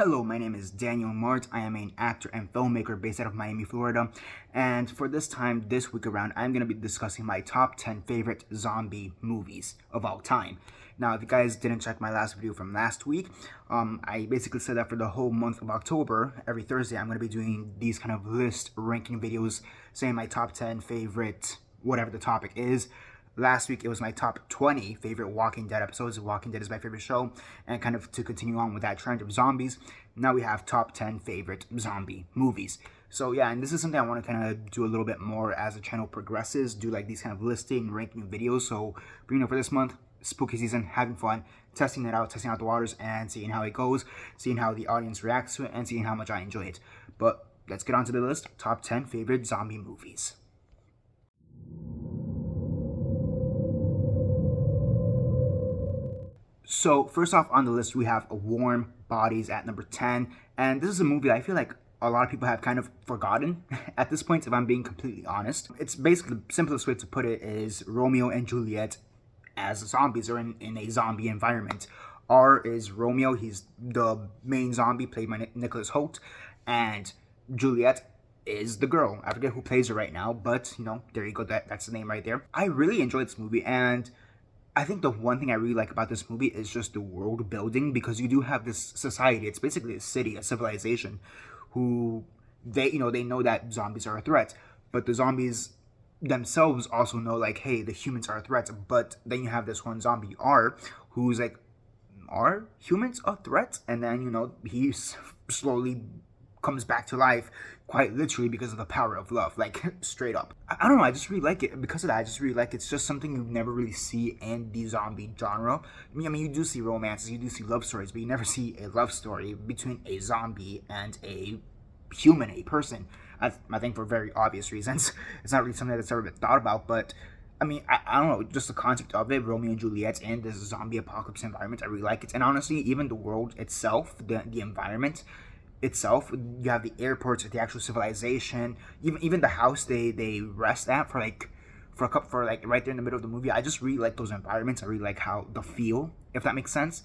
Hello, my name is Daniel Mart. I am an actor and filmmaker based out of Miami, Florida. And for this week around, I'm going to be discussing my top 10 favorite zombie movies of all time. Now, if you guys didn't check my last video from last week, I basically said that for the whole month of October, every Thursday, I'm going to be doing these kind of list ranking videos, saying my top 10 favorite, whatever the topic is. Last week, it was my top 20 favorite Walking Dead episodes. Walking Dead is my favorite show. And kind of to continue on with that trend of zombies, now we have top 10 favorite zombie movies. So yeah, and this is something I want to kind of do a little bit more as the channel progresses, do like these kind of listing, ranking videos. So, for this month, spooky season, having fun, testing it out, testing out the waters, and seeing how it goes, seeing how the audience reacts to it, and seeing how much I enjoy it. But let's get on to the list, top 10 favorite zombie movies. So first off on the list, we have Warm Bodies at number 10. And this is a movie that I feel like a lot of people have kind of forgotten at this point, if I'm being completely honest. It's basically, the simplest way to put it is Romeo and Juliet as zombies, or in a zombie environment. R is Romeo, he's the main zombie played by Nicholas Hoult, and Juliet is the girl. I forget who plays her right now, but there you go, that's the name right there. I really enjoyed this movie, and I think the one thing I really like about this movie is just the world building, because you do have this society, it's basically a city, a civilization, who they know that zombies are a threat, but the zombies themselves also know, like, hey, the humans are a threat. But then you have this one zombie, R, who's like, are humans a threat? And then he slowly comes back to life, quite literally, because of the power of love, like straight up. I don't know, I just really like it. Because of that, I just really like it. It's just something you never really see in the zombie genre. I mean, you do see romances, you do see love stories, but you never see a love story between a zombie and a human, a person. I think for very obvious reasons. It's not really something that's ever been thought about, but I mean, I don't know, just the concept of it, Romeo and Juliet in this zombie apocalypse environment, I really like it. And honestly, even the world itself, the environment itself, you have the airports, the actual civilization, even the house they rest at for right there in the middle of the movie. I just really like those environments. I really like how the feel, if that makes sense.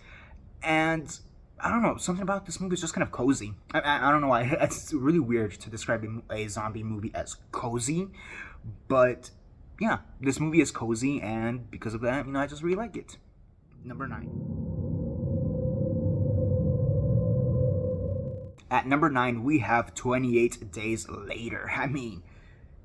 And I don't know, something about this movie is just kind of cozy. I don't know why. It's really weird to describe a zombie movie as cozy, but yeah, this movie is cozy, and because of that, I just really like it. Number 9. At number 9, we have 28 Days Later. I mean,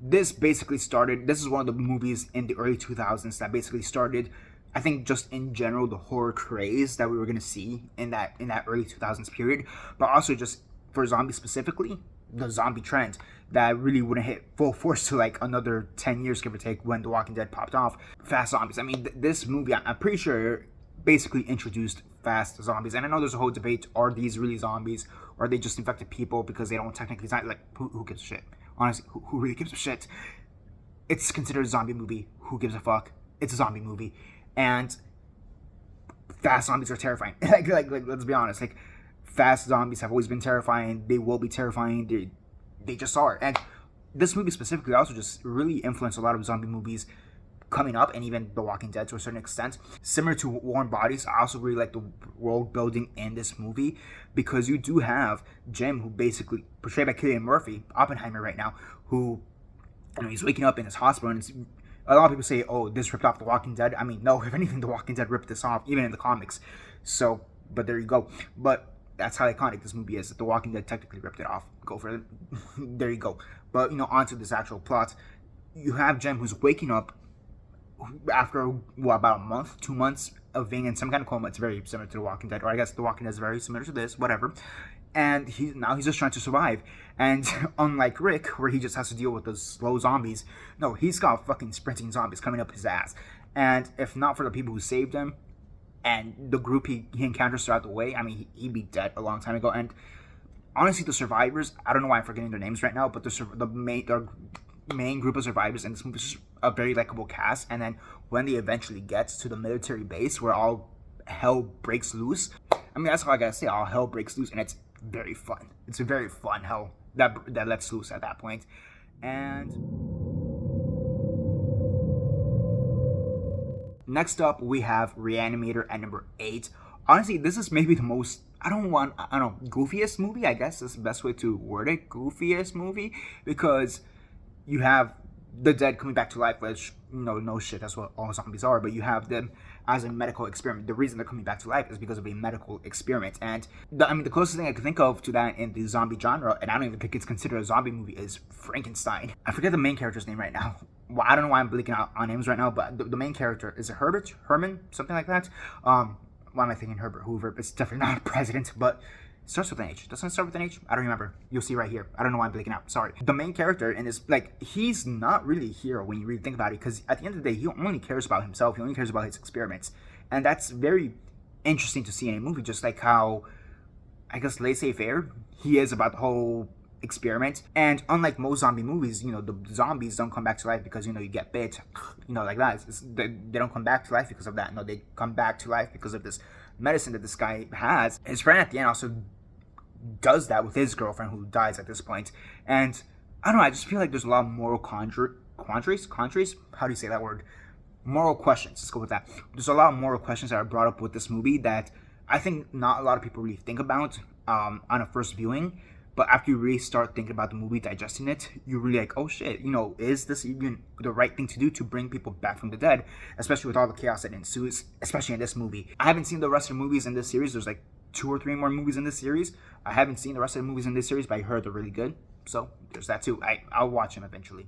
this is one of the movies in the early 2000s that basically started, I think, just in general, the horror craze that we were going to see in that early 2000s period, but also just for zombies specifically, the zombie trend that really wouldn't hit full force to like another 10 years, give or take, when The Walking Dead popped off. Fast zombies. I mean, this movie, I'm pretty sure, basically introduced fast zombies. And I know there's a whole debate, are these really zombies, or are they just infected people because they don't technically, like, who gives a shit? Honestly, who really gives a shit? It's considered a zombie movie. Who gives a fuck? It's a zombie movie. And fast zombies are terrifying. like let's be honest. Like, fast zombies have always been terrifying. They will be terrifying. They just are. And this movie specifically also just really influenced a lot of zombie movies coming up, and even The Walking Dead to a certain extent. Similar to Warm Bodies, I also really like the world building in this movie, because you do have Jim, who basically portrayed by Cillian Murphy, Oppenheimer right now, who he's waking up in his hospital, and a lot of people say, oh, this ripped off The Walking Dead. I mean, no, if anything, The Walking Dead ripped this off, even in the comics. So, but there you go. But that's how iconic this movie is, that The Walking Dead technically ripped it off. Go for it. There you go. But, onto this actual plot. You have Jem, who's waking up after, about a month, 2 months of being in some kind of coma. It's very similar to The Walking Dead, or I guess The Walking Dead is very similar to this, whatever. And he's just trying to survive. And unlike Rick, where he just has to deal with those slow zombies, no, he's got fucking sprinting zombies coming up his ass. And if not for the people who saved him and the group he encounters throughout the way, I mean, he'd be dead a long time ago. And honestly, the survivors, I don't know why I'm forgetting their names right now, but the main group of survivors in this movie is just a very likable cast. And then when they eventually get to the military base where all hell breaks loose, I mean, that's all I gotta say, all hell breaks loose, and it's very fun. It's a very fun hell that lets loose at that point. And next up, we have Reanimator at number 8. Honestly, this is maybe the most I don't know, goofiest movie, I guess is the best way to word it, goofiest movie, because you have the dead coming back to life, which, no shit, that's what all zombies are, but you have them as a medical experiment. The reason they're coming back to life is because of a medical experiment. And the closest thing I can think of to that in the zombie genre, and I don't even think it's considered a zombie movie, is Frankenstein. I forget the main character's name right now. Well, I don't know why I'm blinking out on names right now, but the main character, is it Herbert? Herman? Something like that? Why am I thinking Herbert Hoover? It's definitely not a president, but it starts with an H. Doesn't it start with an H? I don't remember. You'll see right here. I don't know why I'm blinking out. Sorry. The main character in this, he's not really a hero when you really think about it, because at the end of the day, he only cares about himself. He only cares about his experiments. And that's very interesting to see in a movie, just like how, I guess, laissez-faire he is about the whole experiment. And unlike most zombie movies, the zombies don't come back to life because, you get bit, like that. They don't come back to life because of that. No, they come back to life because of this medicine that this guy has. His friend at the end also does that with his girlfriend, who dies at this point. And I don't know, I just feel like there's a lot of moral quandaries? How do you say that word? Moral questions. Let's go with that. There's a lot of moral questions that are brought up with this movie that I think not a lot of people really think about on a first viewing. But after you really start thinking about the movie, digesting it, you're really like, oh shit, is this even the right thing to do to bring people back from the dead? Especially with all the chaos that ensues, especially in this movie. I haven't seen the rest of the movies in this series. There's like 2 or 3 more movies in this series. I haven't seen the rest of the movies in this series, but I heard they're really good. So there's that too. I'll watch them eventually.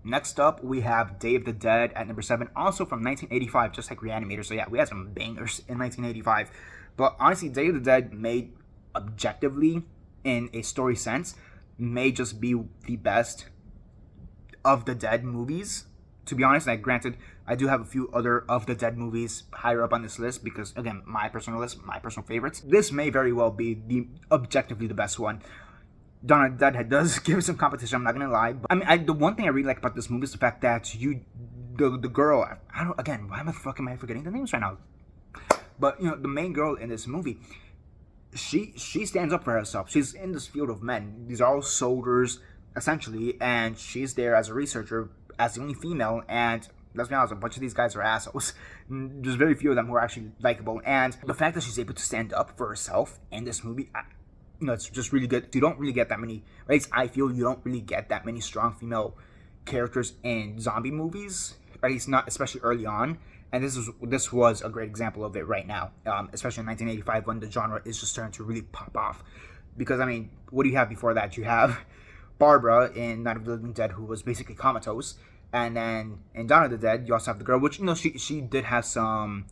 Next up, we have Day of the Dead at number 7, also from 1985, just like Reanimator. So yeah, we had some bangers in 1985. But honestly, Day of the Dead made objectively, in a story sense, may just be the best of the Dead movies. To be honest, granted, I do have a few other of the Dead movies higher up on this list because, again, my personal list, my personal favorites. This may very well be objectively the best one. Dawn of the Dead does give some competition, I'm not gonna lie. But, the one thing I really like about this movie is the fact that the girl, why am I forgetting the names right now? But, the main girl in this movie, she stands up for herself. She's in this field of men. These are all soldiers, essentially, and she's there as a researcher, as the only female, and let's be honest, a bunch of these guys are assholes. There's very few of them who are actually likable, and the fact that she's able to stand up for herself in this movie, it's just really good. You don't really get that many, right? I feel you don't really get that many strong female characters in zombie movies, or at least not, especially early on. And this was a great example of it right now, especially in 1985 when the genre is just starting to really pop off. Because, what do you have before that? You have Barbara in Night of the Living Dead, who was basically comatose. And then in Dawn of the Dead, you also have the girl, which, she did have some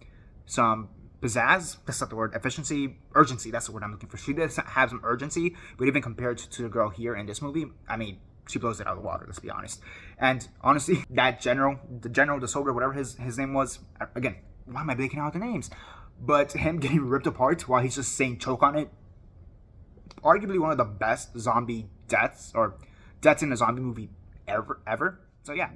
pizzazz, that's not the word, urgency, that's the word I'm looking for. She did have some urgency, but even compared to the girl here in this movie, she blows it out of the water, let's be honest. And honestly, the soldier, whatever his name was, again, why am I blanking out the names? But him getting ripped apart while he's just saying choke on it, arguably one of the best zombie deaths, or deaths in a zombie movie ever. So yeah.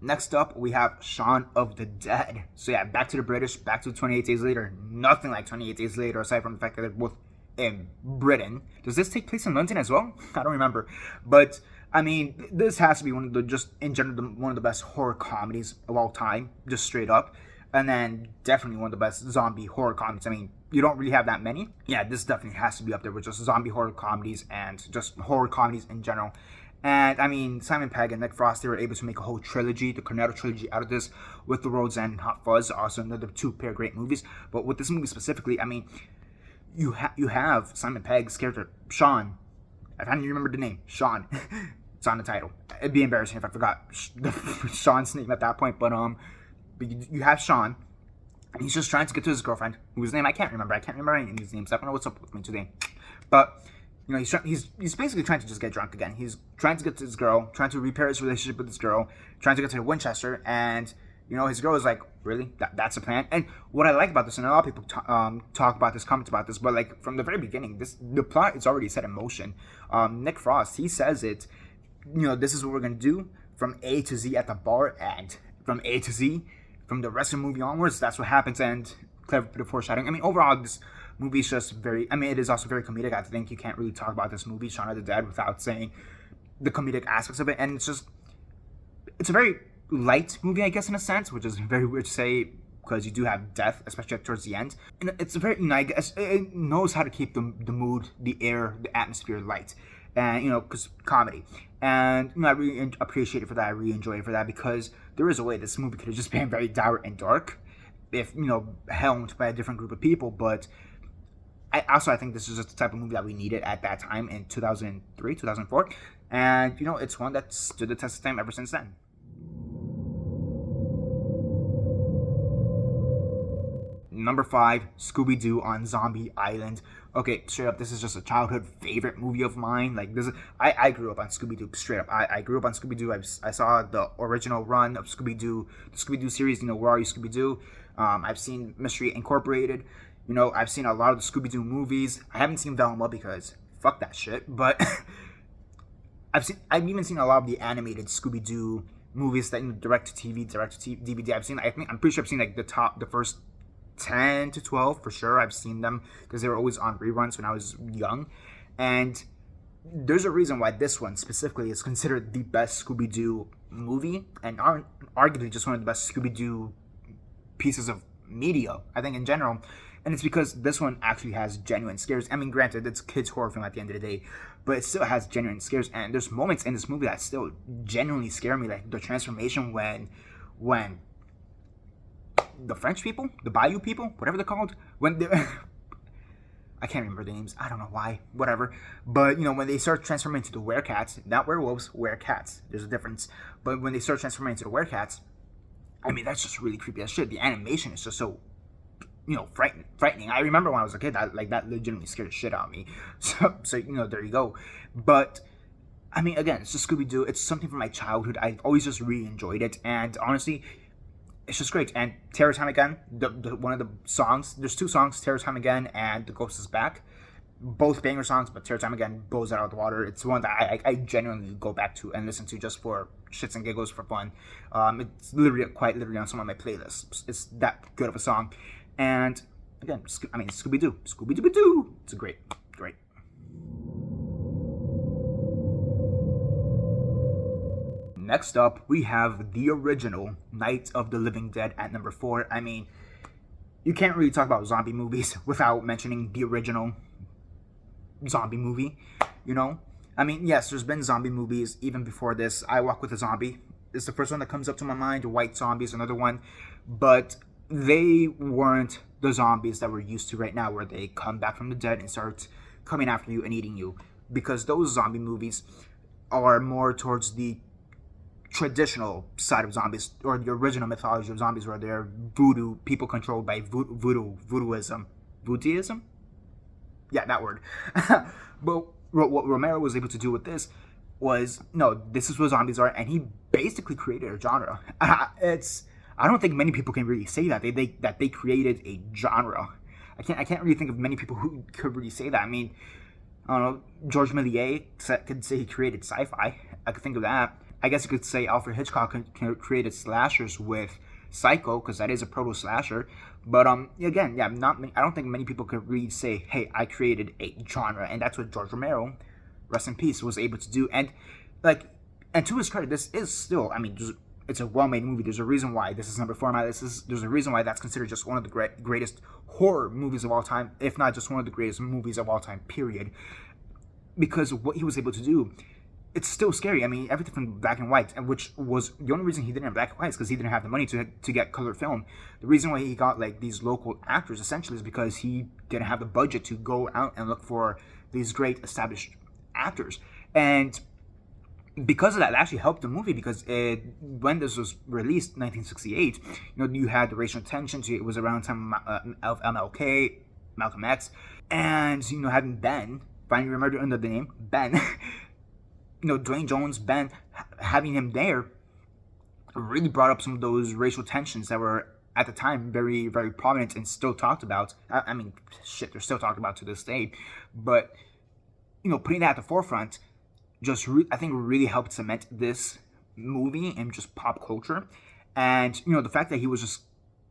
Next up, we have Shaun of the Dead. So yeah, back to the British, back to 28 Days Later. Nothing like 28 Days Later, aside from the fact that they're both in Britain. Does this take place in London as well? I don't remember. But, this has to be one of the best horror comedies of all time, just straight up. And then definitely one of the best zombie horror comedies. You don't really have that many. Yeah, this definitely has to be up there with just zombie horror comedies and just horror comedies in general. And Simon Pegg and Nick Frost, they were able to make a whole trilogy, the Cornetto trilogy, out of this, with The World's End and Hot Fuzz, also another 2 pair of great movies. But with this movie specifically, you have Simon Pegg's character, Sean. I can't even remember the name, Sean. It's on the title. It'd be embarrassing if I forgot Sean's name at that point, but you have Sean, and he's just trying to get to his girlfriend, whose name I can't remember. I can't remember any of these names. I don't know what's up with me today. But he's basically trying to just get drunk again. He's trying to get to his girl, trying to repair his relationship with his girl, trying to get to the Winchester, and his girl is like, really? That's a plan? And what I like about this, and a lot of people talk about this, comment about this, but from the very beginning, the plot is already set in motion. Nick Frost, he says it, this is what we're going to do from A to Z at the bar, and from A to Z, from the rest of the movie onwards, that's what happens, and clever bit of foreshadowing. Overall, this movie is just very, it is also very comedic. I think you can't really talk about this movie, Shaun of the Dead, without saying the comedic aspects of it, and it's just it's a very light movie, I guess, in a sense, which is very weird to say because you do have death, especially towards the end. And it's a very, I guess, it knows how to keep the mood, the air, the atmosphere light, and because comedy. And I really appreciate it for that. I really enjoy it for that because there is a way this movie could have just been very dour and dark, if helmed by a different group of people. But I think this is just the type of movie that we needed at that time in 2003, 2004, and it's one that stood the test of time ever since then. Number 5, Scooby-Doo on Zombie Island. Okay, straight up, this is just a childhood favorite movie of mine. Like, this is, I grew up on Scooby-Doo, straight up. I grew up on Scooby-Doo. I saw the original run of Scooby-Doo, the Scooby-Doo series, Where Are You, Scooby-Doo? I've seen Mystery Incorporated. I've seen a lot of the Scooby-Doo movies. I haven't seen Velma because fuck that shit, but I've even seen a lot of the animated Scooby-Doo movies that direct to TV, direct to DVD. I'm pretty sure I've seen like the first 10 to 12 for sure. I've seen them because they were always on reruns when I was young. And there's a reason why this one specifically is considered the best Scooby-Doo movie and arguably just one of the best Scooby-Doo pieces of media, I think, in general. And it's because this one actually has genuine scares. I mean, granted, it's a kid's horror film at the end of the day, but it still has genuine scares. And there's moments in this movie that still genuinely scare me, like the transformation when the French people, the Bayou people, whatever they're called, when they I can't remember the names. I don't know why. Whatever. But, when they start transforming into the werecats, not werewolves, werecats. There's a difference. But when they start transforming into the werecats, I mean, that's just really creepy as shit. The animation is just so, frightening. I remember when I was a kid, that legitimately scared the shit out of me. So there you go. But, I mean, again, it's just Scooby-Doo. It's something from my childhood. I've always just really enjoyed it. And honestly, it's just great. And Terror Time Again, one of the songs, there's 2 songs, Terror Time Again and The Ghost is Back. Both banger songs, but Terror Time Again blows it out of the water. It's one that I genuinely go back to and listen to just for shits and giggles, for fun. It's quite literally on some of my playlists. It's that good of a song. And again, Scooby-Doo. Scooby-Doo. It's a great. Next up, we have the original Night of the Living Dead at number 4. I mean, you can't really talk about zombie movies without mentioning the original zombie movie, I mean, yes, there's been zombie movies even before this. I Walk with a Zombie is the first one that comes up to my mind. White Zombie is another one. But they weren't the zombies that we're used to right now, where they come back from the dead and start coming after you and eating you. Because those zombie movies are more towards the traditional side of zombies, or the original mythology of zombies, where they're voodoo, people controlled by voodooism. Yeah, that word. But what Romero was able to do with this was, this is what zombies are, and he basically created a genre. I don't think many people can really say that they created a genre. I can't really think of many people who could really say that. I mean, I don't know. George Méliès could say he created sci-fi. I could think of that. I guess you could say Alfred Hitchcock created slashers with Psycho, because that is a proto slasher. But again, yeah, I don't think many people could really say, "Hey, I created a genre," and that's what George Romero, rest in peace, was able to do. And to his credit, this is still, I mean, it's a well-made movie. There's a reason why this is number 4 on my list. There's a reason why that's considered just one of the greatest horror movies of all time, if not just one of the greatest movies of all time, period. Because of what he was able to do, it's still scary. I mean, everything from black and white, and which was the only reason he didn't have black and white is because he didn't have the money to get color film. The reason why he got these local actors essentially is because he didn't have the budget to go out and look for these great established actors. And because of that, it actually helped the movie, because when this was released, 1968, you had the racial tensions. It was around the time of MLK, Malcolm X, and having Ben, finally remembered under the name Ben. Dwayne Jones, Ben, having him there really brought up some of those racial tensions that were at the time very, very prominent and still talked about. I mean, shit, they're still talked about to this day. But, putting that at the forefront just, I think, really helped cement this movie in just pop culture. And, the fact that he was just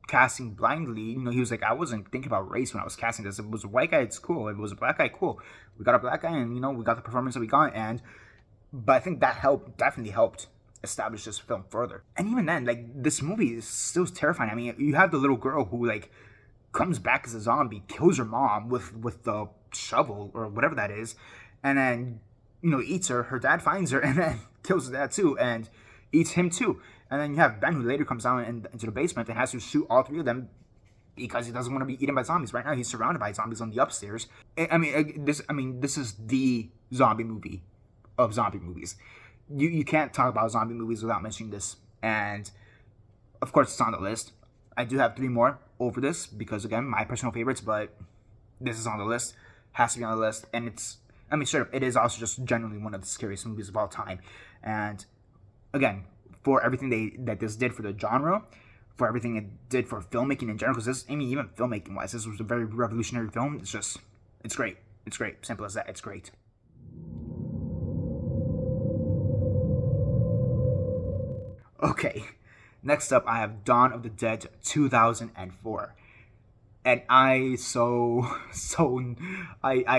casting blindly, he was like, I wasn't thinking about race when I was casting this. If it was a white guy, it's cool. If it was a black guy, cool. We got a black guy, and, we got the performance that we got. But I think that definitely helped establish this film further. And even then, like, this movie is still terrifying. I mean, you have the little girl who, like, comes back as a zombie, kills her mom with the shovel or whatever that is, and then, you know, eats her. Her dad finds her and then kills her dad too, and eats him too. And then you have Ben, who later comes down into the basement and has to shoot all three of them because he doesn't want to be eaten by zombies. Right now, he's surrounded by zombies on the upstairs. This is the zombie movie of zombie movies. You can't talk about zombie movies without mentioning this. And of course, it's on the list. I do have 3 more over this because, again, my personal favorites, but this is on the list. Has to be on the list. And it's, I mean, sure, it is also just generally one of the scariest movies of all time. And again, for everything that this did for the genre, for everything it did for filmmaking in general, because this, I mean, even filmmaking wise, this was a very revolutionary film. It's great. It's great. Simple as that. It's great. Okay, next up I have Dawn of the Dead 2004. And I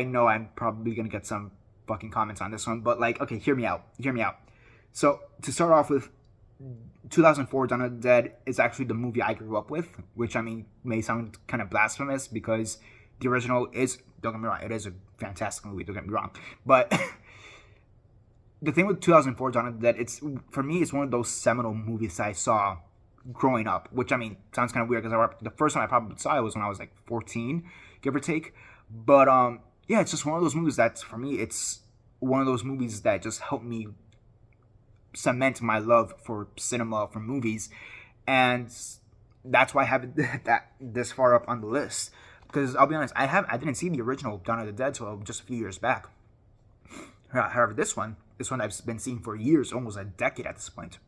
know I'm probably gonna get some fucking comments on this one, but like, okay, hear me out. So to start off with, 2004 Dawn of the Dead is actually the movie I grew up with, which, I mean, may sound kind of blasphemous because the original is, don't get me wrong, it is a fantastic movie, don't get me wrong, but the thing with 2004 Dawn of the Dead, for me, it's one of those seminal movies I saw growing up, which, I mean, sounds kind of weird because the first time I probably saw it was when I was like 14, give or take. But yeah, it's just one of those movies that, for me, it's one of those movies that just helped me cement my love for cinema, for movies, and that's why I have it that this far up on the list. Because I'll be honest, I didn't see the original Dawn of the Dead until just a few years back. However, this one I've been seeing for years, almost a decade at this point.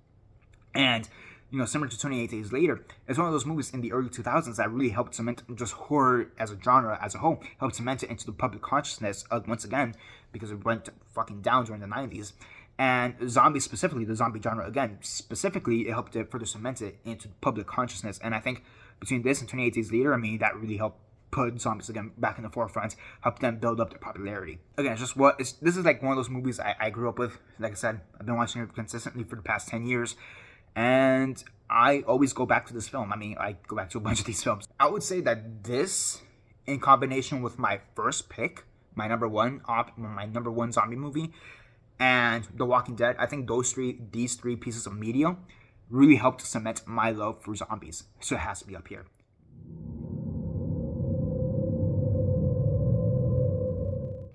And, you know, similar to 28 Days Later, it's one of those movies in the early 2000s that really helped cement just horror as a genre as a whole, helped cement it into the public consciousness once again, because it went fucking down during the 90s. And zombies specifically, the zombie genre again, specifically, it helped to further cement it into public consciousness. And I think between this and 28 Days Later, I mean, that really helped put zombies again back in the forefront, help them build up their popularity. Again, this is like one of those movies I grew up with. Like I said, I've been watching it consistently for the past 10 years, and I always go back to this film. I mean, I go back to a bunch of these films. I would say that this, in combination with my first pick, my number one zombie movie, and The Walking Dead, I think these three pieces of media really helped cement my love for zombies. So it has to be up here.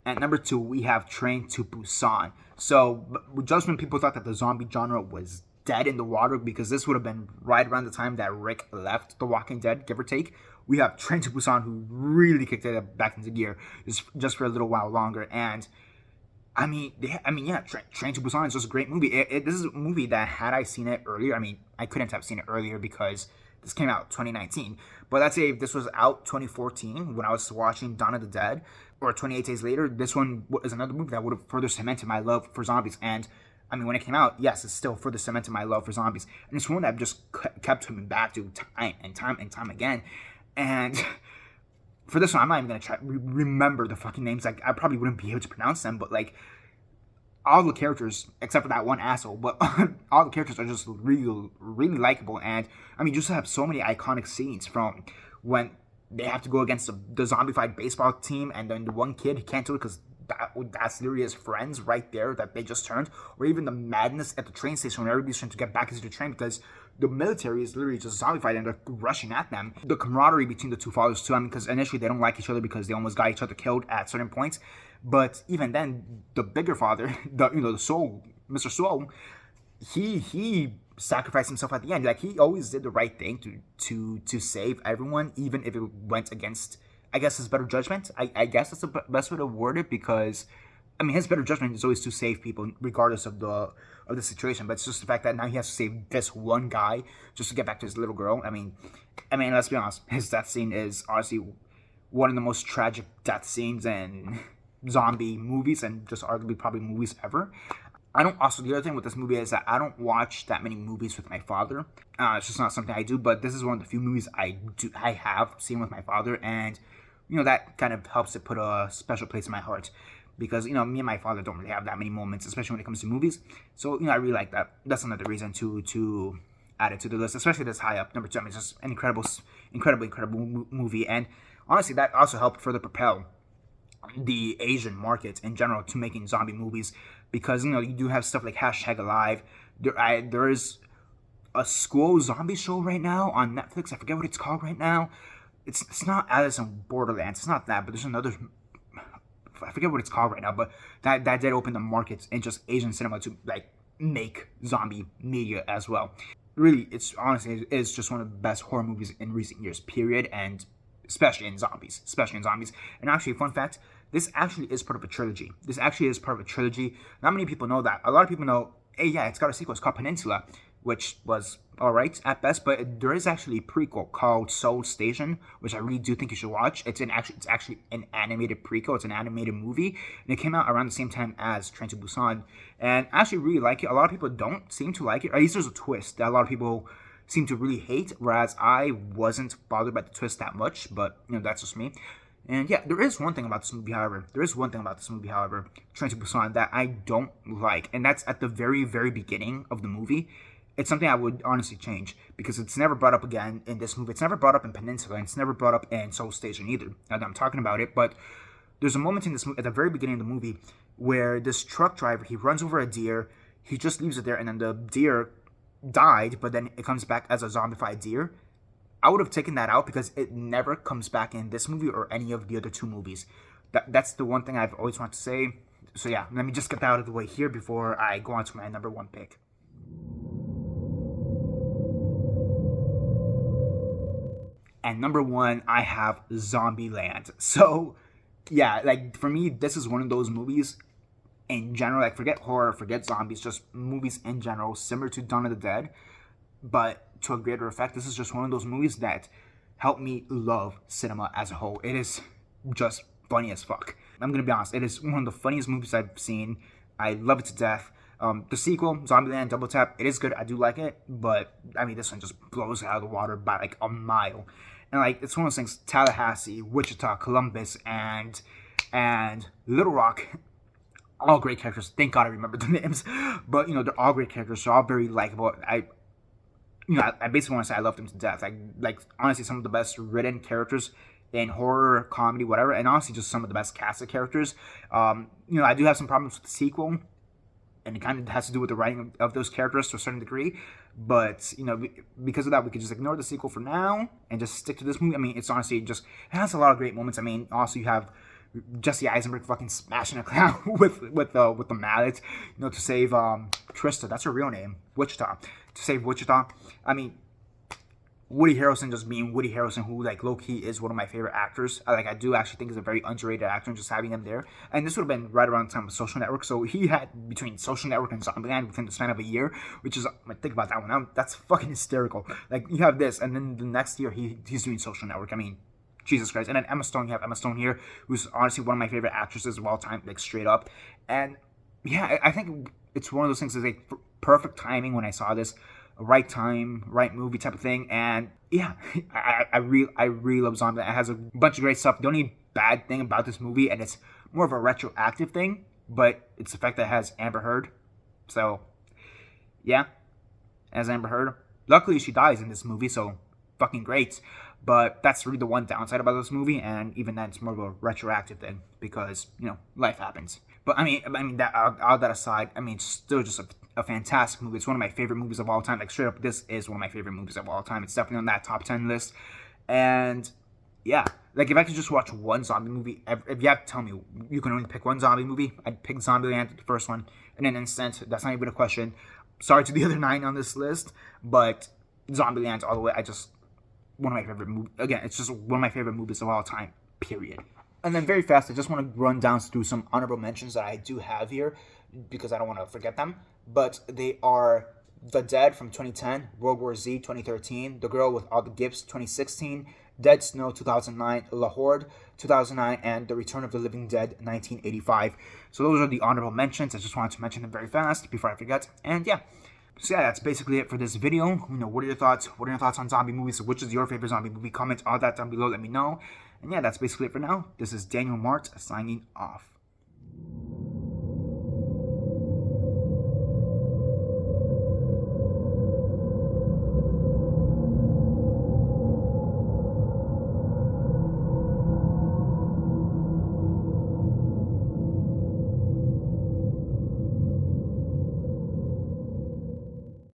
At number 2, we have Train to Busan. So just when people thought that the zombie genre was dead in the water, because this would have been right around the time that Rick left The Walking Dead, give or take, we have Train to Busan, who really kicked it back into gear just for a little while longer. And I mean, yeah, Train to Busan is just a great movie. This is a movie that, had I seen it earlier, I mean, I couldn't have seen it earlier because this came out 2019. But let's say if this was out 2014 when I was watching Dawn of the Dead, or 28 Days Later, this one is another movie that would have further cemented my love for zombies. And I mean, when it came out, yes, it's still further cemented my love for zombies. And it's one that I've just kept coming back to time and time again. And for this one, I'm not even going to try to remember the fucking names. Like, I probably wouldn't be able to pronounce them, but like, all the characters, except for that one asshole, but all the characters are just really likable. And I mean, just have so many iconic scenes, from when they have to go against the zombified baseball team, and then the one kid, he can't do it because that's literally his friends right there that they just turned, or even the madness at the train station when everybody's trying to get back into the train because the military is literally just zombified and they're rushing at them. The camaraderie between the two fathers too, I mean, because initially they don't like each other because they almost got each other killed at certain points, but even then, the bigger father, the soul, Mr. Soul, he sacrificed himself at the end. Like, he always did the right thing to save everyone, even if it went against, I guess, his better judgment. I guess that's the best way to word it, because I mean, his better judgment is always to save people regardless of the situation. But it's just the fact that now he has to save this one guy just to get back to his little girl. I mean, let's be honest, his death scene is honestly one of the most tragic death scenes in zombie movies, and just arguably probably movies ever. The other thing with this movie is that I don't watch that many movies with my father. It's just not something I do, but this is one of the few movies I have seen with my father, and, you know, that kind of helps it put a special place in my heart. because, you know, me and my father don't really have that many moments, especially when it comes to movies. So, you know, I really like that. That's another reason to add it to the list, especially this high up, number 2. I mean, it's just an incredible movie. And honestly, that also helped further propel the Asian market in general to making zombie movies, because, you know, you do have stuff like #Alive. There is a school zombie show right now on Netflix. I forget what it's called right now. It's not Alice in Borderlands. It's not that, but there's another. I forget what it's called right now, but that did open the markets in just Asian cinema to like make zombie media as well. Really, it's honestly it's just one of the best horror movies in recent years, period, and especially in zombies. And actually, fun fact, this actually is part of a trilogy. Not many people know that. A lot of people know, hey, yeah, it's got a sequel. It's called Peninsula, which was alright at best, but there is actually a prequel called Seoul Station, which I really do think you should watch. It's actually an animated prequel. It's an animated movie, and it came out around the same time as Train to Busan, and I actually really like it. A lot of people don't seem to like it, or at least there's a twist that a lot of people seem to really hate, whereas I wasn't bothered by the twist that much, but, you know, that's just me. And yeah, there is one thing about this movie, however, Train to Busan, that I don't like, and that's at the very, very beginning of the movie. It's something I would honestly change, because it's never brought up again in this movie. It's never brought up in Peninsula, and it's never brought up in Seoul Station either, now that I'm talking about it. But there's a moment in this movie, at the very beginning of the movie, where this truck driver, he runs over a deer, he just leaves it there, and then the deer died, but then it comes back as a zombified deer. I would have taken that out, because it never comes back in this movie or any of the other 2 movies. That's the one thing I've always wanted to say. So yeah, let me just get that out of the way here before I go on to my number 1 pick. And number 1, I have Zombieland. So, yeah, like, for me, this is one of those movies in general, like, forget horror, forget zombies, just movies in general, similar to Dawn of the Dead, but to a greater effect. This is just one of those movies that helped me love cinema as a whole. It is just funny as fuck. I'm gonna be honest, it is one of the funniest movies I've seen. I love it to death. The sequel, Zombieland Double Tap, it is good. I do like it, but I mean, this one just blows it out of the water by like a mile. And like, it's one of those things. Tallahassee, Wichita, Columbus, and Little Rock, all great characters. Thank God I remember the names, but you know, they're all great characters. They're all very likable. I basically want to say I love them to death. Like honestly, some of the best written characters in horror, comedy, whatever, and honestly, just some of the best casted characters. You know, I do have some problems with the sequel, and it kind of has to do with the writing of those characters to a certain degree. But, you know, because of that, we could just ignore the sequel for now and just stick to this movie. I mean, it's honestly just, it has a lot of great moments. I mean, also you have Jesse Eisenberg fucking smashing a clown with the mallet, you know, to save Trista. That's her real name, Wichita. To save Wichita. I mean, Woody Harrelson just being Woody Harrelson, who, like, low-key is one of my favorite actors. I do actually think he's a very underrated actor, and just having him there. And this would have been right around the time of Social Network, so he had, between Social Network and Zombieland, within the span of a year, which is, think about that one, that's fucking hysterical. Like, you have this, and then the next year, he's doing Social Network. I mean, Jesus Christ. And then Emma Stone, you have Emma Stone here, who's honestly one of my favorite actresses of all time, like, straight up. And, yeah, I think it's one of those things that's, like, perfect timing when I saw this. Right time, right movie type of thing, and yeah, I really love Zombieland. It has a bunch of great stuff. The only bad thing about this movie, and it's more of a retroactive thing, but it's the fact that it has Amber Heard. So, yeah, as Amber Heard. Luckily, she dies in this movie, so fucking great. But that's really the one downside about this movie, and even then, it's more of a retroactive thing because, you know, life happens. But I mean that all that aside, I mean, it's still just a fantastic movie. It's one of my favorite movies of all time. Like, straight up, this is one of my favorite movies of all time. It's definitely on that top 10 list. And yeah, like, if I could just watch one zombie movie, if you have to tell me you can only pick one zombie movie, I'd pick Zombieland, the first one, in an instant. That's not even a question. Sorry to the other 9 on this list, but Zombieland all the way. One of my favorite movies. Again, it's just one of my favorite movies of all time, period. And then very fast, I just want to run down through some honorable mentions that I do have here, because I don't want to forget them. But they are The Dead from 2010, World War Z 2013, The Girl with All the Gifts 2016, Dead Snow 2009, La Horde 2009, and The Return of the Living Dead 1985. So those are the honorable mentions. I just wanted to mention them very fast before I forget. And yeah. So yeah, that's basically it for this video. You know, what are your thoughts? What are your thoughts on zombie movies? Which is your favorite zombie movie? Comment all that down below. Let me know. And yeah, that's basically it for now. This is Daniel Mart signing off.